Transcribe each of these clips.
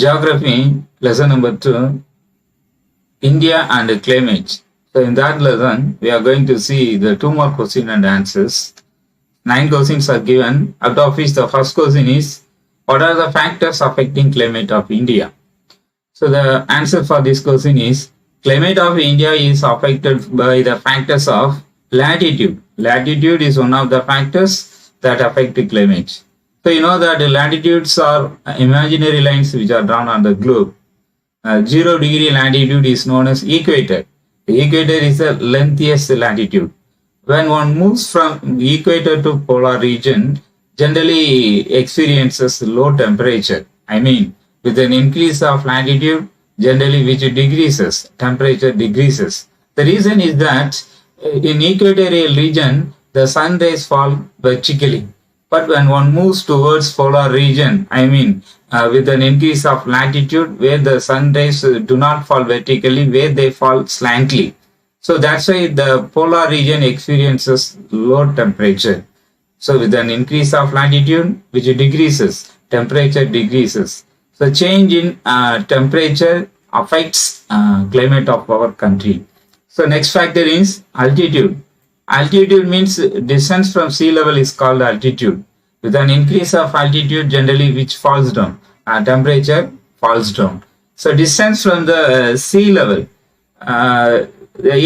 Geography, lesson number 2, India and climate. So in that lesson, we are going to see the 2 more questions and answers. 9 questions are given, out of which the first question is, what are the factors affecting climate of India? So the answer for this question is, climate of India is affected by the factors of latitude. Latitude is one of the factors that affect the climate. So you know that the latitudes are imaginary lines which are drawn on the globe. 0 degree latitude is known as equator. The equator is the lengthiest latitude. When one moves from equator to polar region, generally experiences low temperature. I mean, with an increase of latitude, generally which decreases, temperature decreases. The reason is that in equatorial region, the sun rays fall vertically. But when one moves towards polar region, I mean, with an increase of latitude where the sun rays do not fall vertically, where they fall slantly. So that's why the polar region experiences low temperature. So with an increase of latitude, which decreases, temperature decreases. So change in temperature affects climate of our country. So next factor is altitude. Altitude means distance from sea level is called altitude. With an increase of altitude, generally which falls down, temperature falls down. So distance from the sea level, the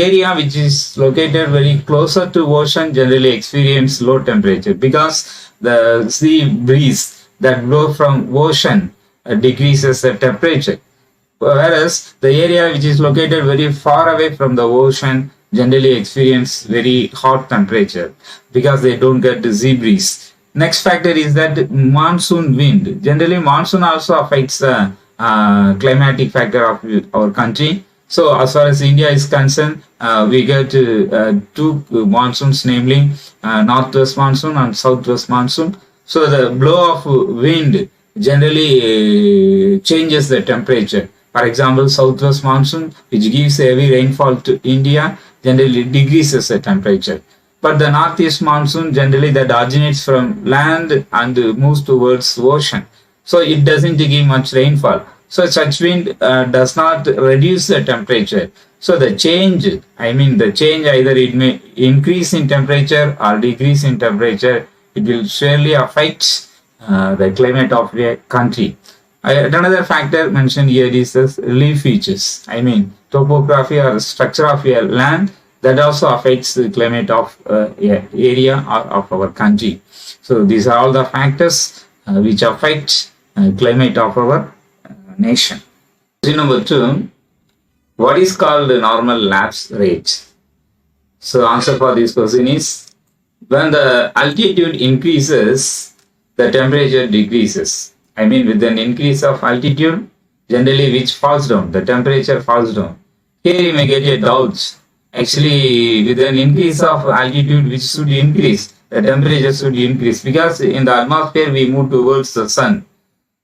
area which is located very closer to ocean generally experience low temperature because the sea breeze that blow from ocean decreases the temperature. Whereas the area which is located very far away from the ocean generally experience very hot temperature because they don't get the sea breeze. Next factor is that monsoon wind. Generally, monsoon also affects the climatic factor of our country. So as far as India is concerned, we get 2 monsoons, namely northwest monsoon and southwest monsoon. So the blow of wind generally changes the temperature. For example, southwest monsoon, which gives heavy rainfall to India, generally decreases the temperature. But the northeast monsoon generally that originates from land and moves towards ocean. So it doesn't give much rainfall. So such wind does not reduce the temperature. So the change, either it may increase in temperature or decrease in temperature, it will surely affect the climate of the country. Another factor mentioned here is the relief features. Topography or structure of your land that also affects the climate of area of our country. So these are all the factors which affect climate of our nation. Question number 2, what is called the normal lapse rate? So answer for this question is, when the altitude increases, the temperature decreases. With an increase of altitude, generally which falls down, the temperature falls down. Here you may get a doubt. Actually, with an increase of altitude which should increase, the temperature should increase because in the atmosphere we move towards the sun.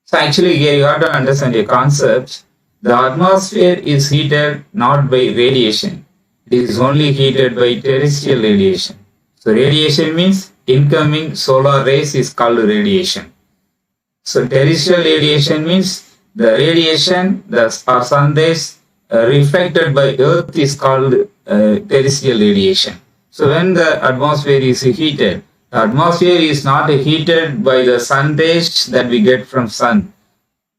So actually here you have to understand a concept. The atmosphere is heated not by radiation. It is only heated by terrestrial radiation. So radiation means incoming solar rays is called radiation. So terrestrial radiation means the radiation, the sun rays reflected by Earth is called terrestrial radiation. So when the atmosphere is heated, the atmosphere is not heated by the sun rays that we get from sun.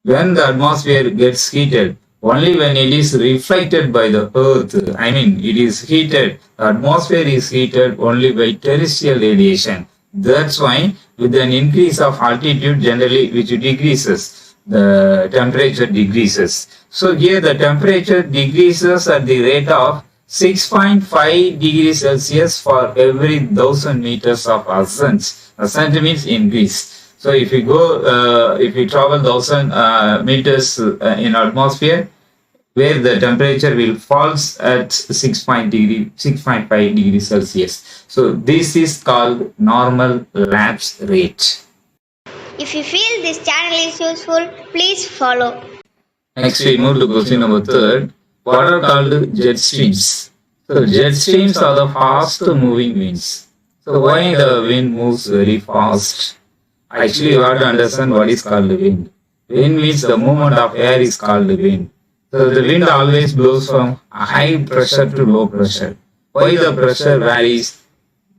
When the atmosphere gets heated, only when it is reflected by the Earth, it is heated, the atmosphere is heated only by terrestrial radiation. That's why with an increase of altitude generally which decreases, the temperature decreases. So here the temperature decreases at the rate of 6.5 degrees Celsius for every 1000 meters of ascent. Ascent means increase. So if you go, if you travel 1000 meters in atmosphere, where the temperature will falls at 6.5 degrees Celsius. So this is called normal lapse rate. If you feel this channel is useful, please follow. Next we move to question number 3. What are called jet streams? So jet streams are the fast moving winds. So why the wind moves very fast? Actually you have to understand what is called the wind. Wind means the movement of air is called wind. So the wind always blows from high pressure to low pressure. Why the pressure varies?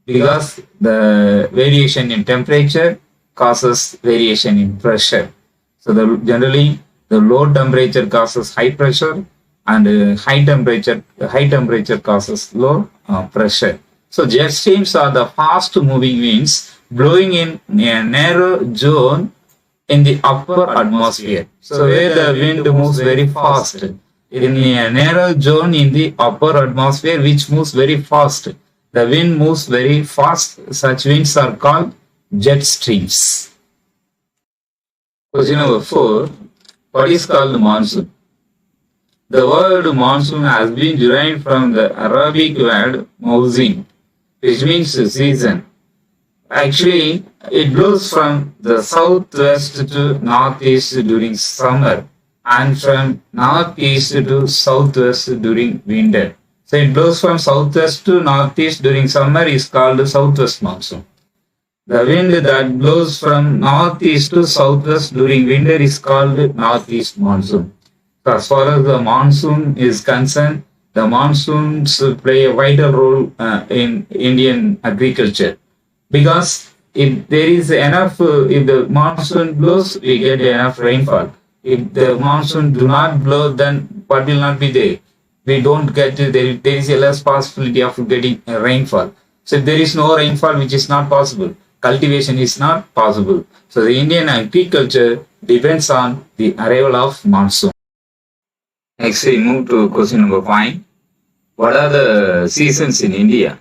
Because the variation in temperature causes variation in pressure. So generally the low temperature causes high pressure, and high temperature causes low pressure. So jet streams are the fast moving winds blowing in a narrow zone in the upper atmosphere. So where the wind moves very fast, in a narrow zone in the upper atmosphere which moves very fast. The wind moves very fast. Such winds are called jet streams. Question number 4. What is called monsoon? The word monsoon has been derived from the Arabic word Monsoon, which means season. Actually, it blows from the southwest to northeast during summer and from northeast to southwest during winter. So it blows from southwest to northeast during summer is called southwest monsoon. The wind that blows from northeast to southwest during winter is called northeast monsoon. So as far as the monsoon is concerned, the monsoons play a vital role in Indian agriculture. Because if there is enough, if the monsoon blows, we get enough rainfall. If the monsoon do not blow, then what will not be there? We don't get, there is a less possibility of getting rainfall. So if there is no rainfall, which is not possible, cultivation is not possible. So the Indian agriculture depends on the arrival of monsoon. Next we move to question number 5. What are the seasons in India?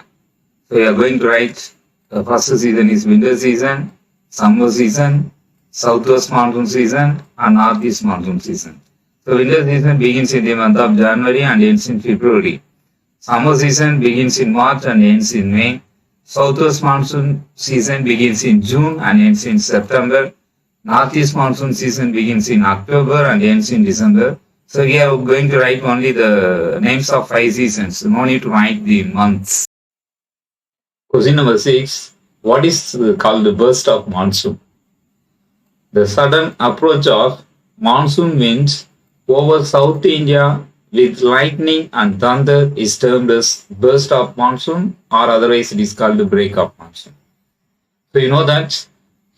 So we are going to write the first season is winter season, summer season, southwest monsoon season, and northeast monsoon season. So winter season begins in the month of January and ends in February. Summer season begins in March and ends in May. Southwest monsoon season begins in June and ends in September. Northeast monsoon season begins in October and ends in December. So here we are going to write only the names of 5 seasons. No need to write the months. Question number 6. What is called the burst of monsoon? The sudden approach of monsoon winds over South India with lightning and thunder is termed as burst of monsoon, or otherwise it is called the break of monsoon. So you know that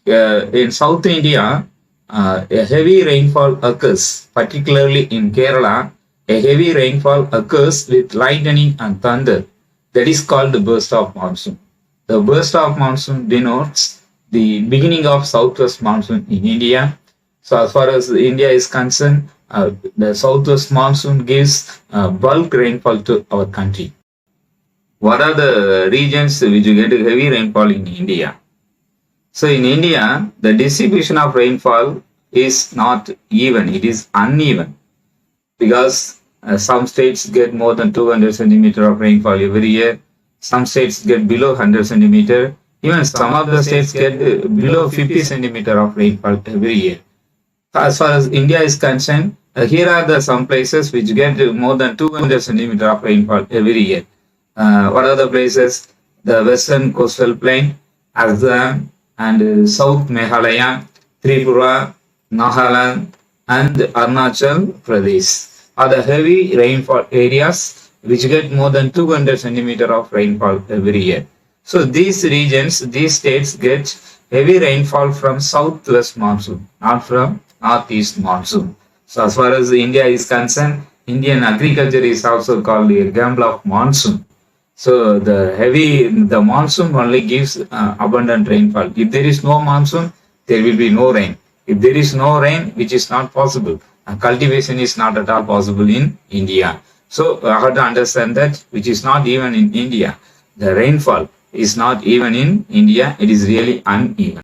in South India, a heavy rainfall occurs, particularly in Kerala. A heavy rainfall occurs with lightning and thunder. That is called the burst of monsoon. The burst of monsoon denotes the beginning of southwest monsoon in India. So as far as India is concerned, the southwest monsoon gives bulk rainfall to our country. What are the regions which get heavy rainfall in India? So in India, the distribution of rainfall is not even, it is uneven, because some states get more than 200 centimeter of rainfall every year. Some states get below 100 centimeter. Even some of the states get below 50 centimeter of rainfall every year. As far as India is concerned, here are the some places which get more than 200 centimeter of rainfall every year. What are the places? The western coastal plain, Assam, and South Meghalaya, Tripura, Nagaland, and Arunachal Pradesh are the heavy rainfall areas which get more than 200 centimeter of rainfall every year. So these regions, these states get heavy rainfall from southwest monsoon, not from northeast monsoon. So as far as India is concerned, Indian agriculture is also called a gamble of monsoon. So the monsoon only gives abundant rainfall. If there is no monsoon, there will be no rain. If there is no rain, which is not possible, cultivation is not at all possible in India. So I have to understand that which is not even in India. The rainfall is not even in India. It is really uneven.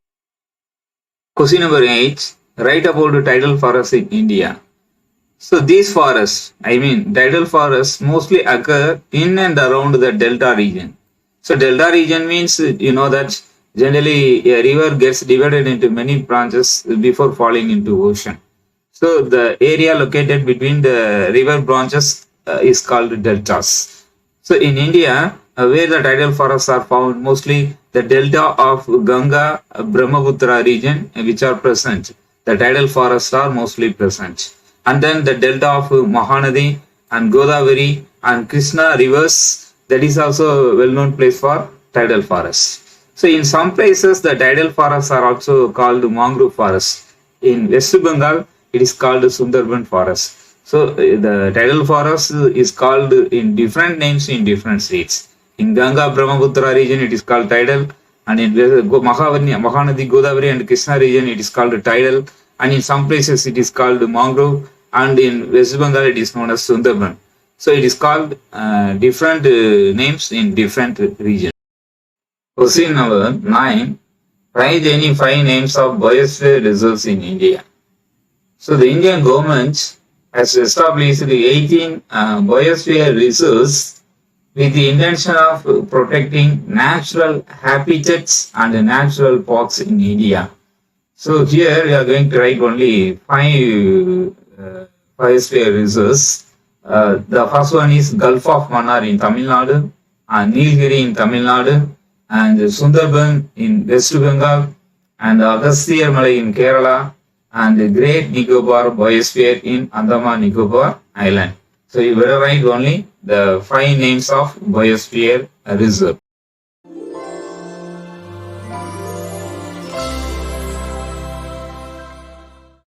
Question number 8. Write about the tidal forests in India. So these forests, tidal forests mostly occur in and around the delta region. So delta region means, you know that generally a river gets divided into many branches before falling into ocean. So the area located between the river branches is called deltas. So in India, where the tidal forests are found, mostly the delta of Ganga, Brahmaputra region, which are present. the tidal forests are mostly present. And then the delta of Mahanadi and Godavari and Krishna rivers, that is also a well-known place for tidal forests. So in some places, the tidal forests are also called mangrove forests. In West Bengal, it is called Sundarban forest. So the tidal forest is called in different names in different states. In Ganga Brahmaputra region, it is called tidal, and in Mahanadi, Godavari and Krishna region, it is called tidal, and in some places it is called mangrove, and in West Bengal it is known as Sundarban. So it is called different names in different regions. Question number 9. Write any 5 names of biosphere reserves in India. So the Indian government has established 18 biosphere reserves with the intention of protecting natural habitats and natural parks in India. So here we are going to write only 5 biosphere reserves. The first one is Gulf of Mannar in Tamil Nadu, and Nilgiri in Tamil Nadu, and Sundarban in West Bengal, and Agasthyar Malai in Kerala, and the Great Nicobar Biosphere in Andaman Nicobar Island. So you better write only the 5 names of Biosphere Reserve.